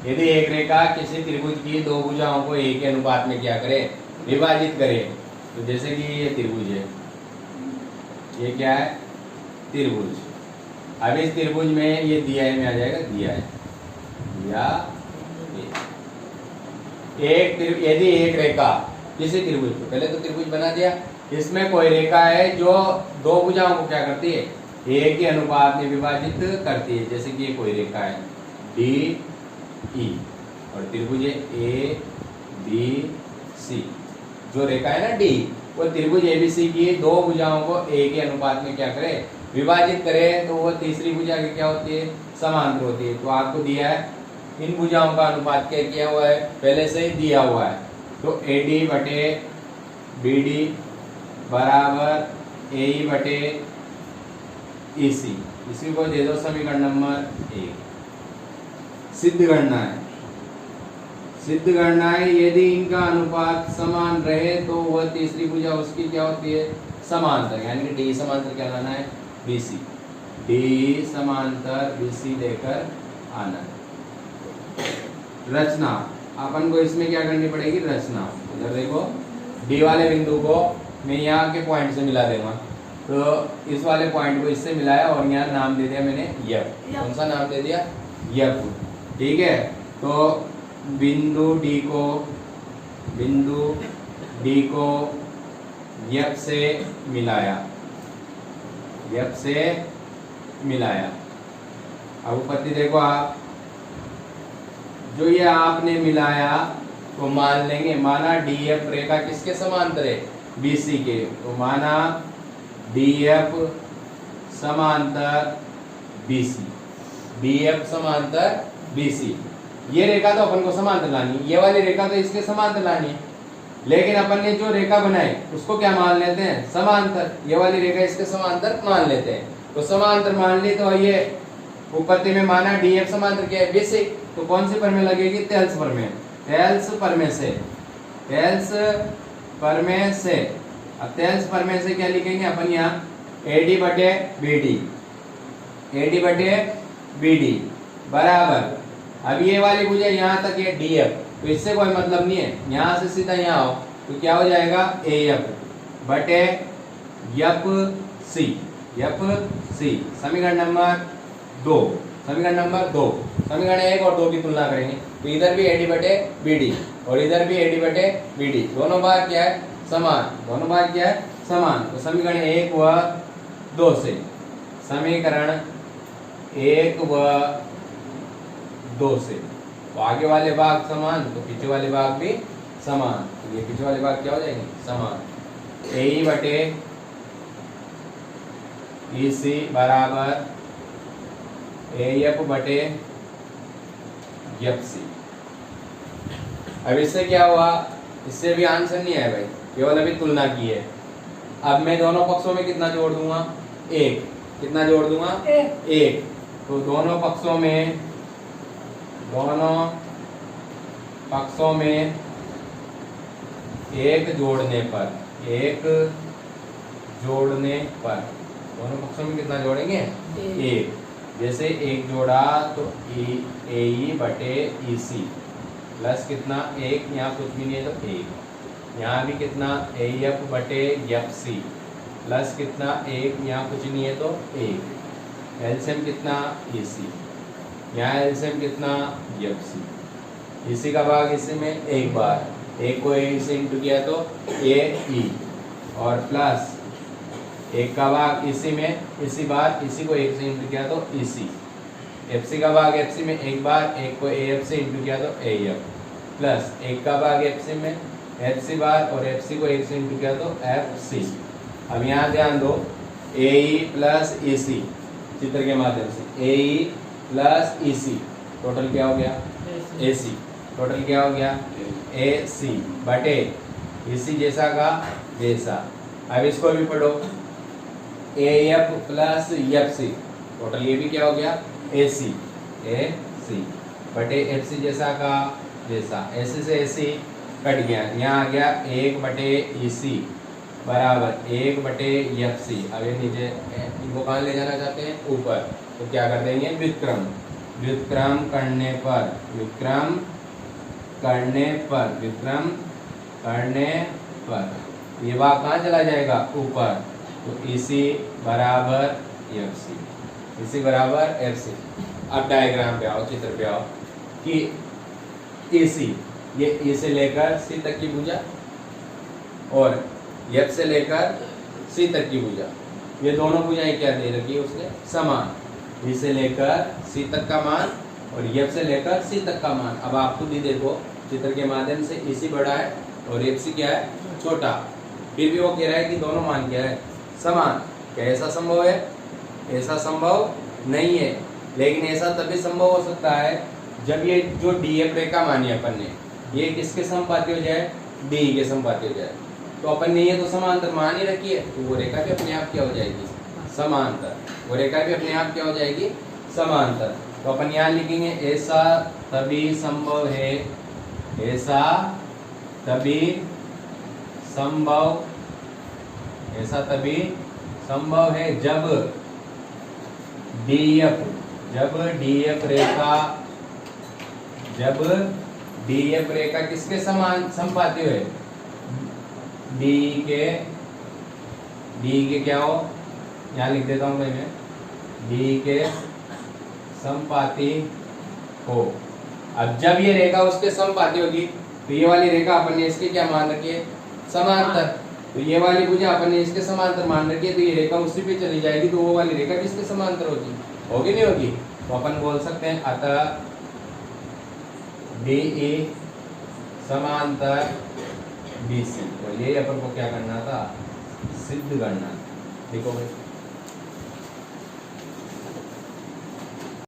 यदि एक रेखा किसी त्रिभुज की दो भुजाओं को एक के अनुपात में क्या करे, विभाजित करे। तो जैसे कि ये त्रिभुज है, ये क्या है, त्रिभुज। अब इस त्रिभुज में ये दिया है में आ जाएगा, दिया है या यदि एक रेखा किसी त्रिभुज को, पहले तो त्रिभुज बना दिया, इसमें कोई रेखा है जो दो भुजाओं को क्या करती है, एक के अनुपात में विभाजित करती है। जैसे कि ये कोई रेखा है डी ई और त्रिभुज है ए बी सी। जो रेखा है ना डी, वो त्रिभुज एबीसी की दो भुजाओं को एक के अनुपात में क्या करे, विभाजित करे, तो वो तीसरी भुजा की क्या होती है, समांतर होती है। तो आपको दिया है इन भुजाओं का अनुपात क्या किया हुआ है, पहले से ही दिया हुआ है। तो AD बटे BD बराबर AE बटे EC। इसी को दे दो समीकरण नंबर 1। सिद्ध करना है, सिद्ध करना है यदि इनका अनुपात समान रहे तो वह तीसरी भुजा उसकी क्या होती है, समांतर, यानी कि डी समांतर क्या लाना है, BC। डी समांतर BC लेकर आना। रचना अपन को इसमें क्या करनी पड़ेगी, रचना। इधर देखो डी वाले बिंदु को मैं यहाँ के पॉइंट से मिला दूंगा, तो इस वाले पॉइंट को इससे मिलाया और यहाँ नाम दे दिया मैंने यफ। कौन सा नाम दे दिया, यफ। ठीक है, तो बिंदु डी को यफ से मिलाया, यफ से मिलाया। अब उत्पत्ति देखो आप, जो ये आपने मिलाया तो मान लेंगे, माना डीएफ रेखा किसके समांतर है, बीसी के, तो माना डीएफ समांतर बीसी, डीएफ समांतर बीसी। ये रेखा तो अपन को समांतर लानी, ये वाली रेखा तो इसके समांतर लानी है, लेकिन अपन ने जो रेखा बनाई उसको क्या मान लेते हैं, समांतर। ये वाली रेखा इसके समांतर मान लेते हैं, तो समांतर मान ली। तो ये उत्पत्ति में माना डीएफ समांतर क्या है, बीसी, तो कौन सी पर में लगेगी, तेल्स पर में, तेल्स पर में से, तेल्स पर में से। अब तेल्स पर में से क्या लिखेंगे अपन यहाँ, AD बटे BD, AD बटे BD बराबर, अब ये वाली भुजा यहाँ तक है DF, तो इससे कोई मतलब नहीं है, यहाँ से सीधा यहाँ आओ तो क्या हो जाएगा, AF बटे FC, FC। समीकरण नंबर 2, समीकरण नंबर 2, समीकरण 1 और 2 की तुलना करेंगे, तो इधर भी AD बटे BD और इधर भी AD बटे BD, दोनों भाग क्या है, समान, दोनों भाग क्या है, समान। तो समीकरण 1 व 2 से, समीकरण 1 व 2 से, तो आगे वाले भाग समान तो पीछे वाले भाग भी समान, तो ये पीछे वाले भाग क्या हो जाएंगे, समान। AE बटे EC बराबर AF बटे FC। अब इससे क्या हुआ, इससे भी आंसर नहीं है भाई, केवल अभी तुलना की है। अब मैं दोनों पक्षों में कितना जोड़ दूंगा, 1, कितना जोड़ दूंगा, 1। तो दोनों पक्षों में 1 जोड़ने पर, 1 जोड़ने पर दोनों पक्षों में कितना जोड़ेंगे, 1। जैसे 1 जोड़ा तो AE बटे EC प्लस कितना, 1, यहाँ कुछ भी नहीं है तो 1, यहाँ भी कितना, AF बटे FC प्लस कितना, 1, यहाँ कुछ नहीं है तो 1, एलसीएम कितना, EC, यहाँ एलसीएम कितना, FC। इसी का भाग इसी में एक बार, 1 को A से इंटू किया तो AE और प्लस 1 का भाग इसी में, इसी बार इसी को 1 से इंटू किया तो EC। FC का भाग FC में एक बार, 1 को AF से इंटू किया तो AF प्लस 1 का भाग FC में FC बार और FC को 1 से इंटू किया तो FC। अब यहाँ ध्यान दो, AE प्लस EC चित्र के माध्यम से, AE प्लस EC टोटल क्या हो गया, AC, टोटल क्या हो गया, AC बटे EC जैसा का जैसा। अब इसको भी पढ़ो, AF प्लस FC टोटल ये भी क्या हो गया, AC बटे FC जैसा का जैसा। AC से AC कट गया, यहाँ आ गया 1 बटे EC बराबर 1 बटे FC। अब ये नीचे इनको कहाँ ले जाना चाहते हैं, ऊपर, तो क्या कर देंगे, व्युत्क्रम, व्युत्क्रम करने पर, व्युत्क्रम करने पर, व्युत्क्रम करने पर ये भाग कहाँ चला जाएगा, ऊपर। तो इसी बराबर FC, इसी बराबर FC। अब डायग्राम पे आओ, चित्र पे आओ कि AC ये E से लेकर C तक की भुजा और F से लेकर C तक की भुजा, ये दोनों भुजाएं क्या दे रखी है उसने, समान। E से लेकर C तक का मान और F से लेकर C तक का मान। अब आप खुद ही देखो चित्र के माध्यम से EC बड़ा है और FC क्या है, छोटा। फिर भी वो कह रहा है कि दोनों मान क्या है, समान। क्या ऐसा संभव है, ऐसा संभव नहीं है। लेकिन ऐसा तभी संभव हो सकता है जब ये जो DF रेखा मानी अपन ने, ये किसके समपाती हो जाए, DE के समपाती हो जाए। तो अपन ने ये तो समांतर मान ही रखी है, तो वो रेखा भी अपने आप क्या हो जाएगी, समांतर। वो रेखा भी अपने आप क्या हो जाएगी, समांतर। तो अपन यहाँ लिखेंगे ऐसा तभी संभव है, ऐसा तभी संभव, ऐसा तभी संभव है जब DF, जब DF रेखा, जब DF रेखा किसके समान समपाती है, DE के क्या हो, यहाँ लिख देता हूँ मैं, DE के समपाती हो। अब जब ये रेखा उसके समपाती होगी तो ये वाली रेखा अपन ने इसके क्या मान रखी है, समांतर। तो ये वाली भुजा अपन ने इसके समांतर मान रखी है, तो ये रेखा उसी पे चली जाएगी, तो वो वाली रेखा किसके समांतर होगी, होगी नहीं होगी। तो अपन बोल सकते हैं अतः DE समांतर BC। और ये अपन को क्या करना था, सिद्ध करना। देखो भाई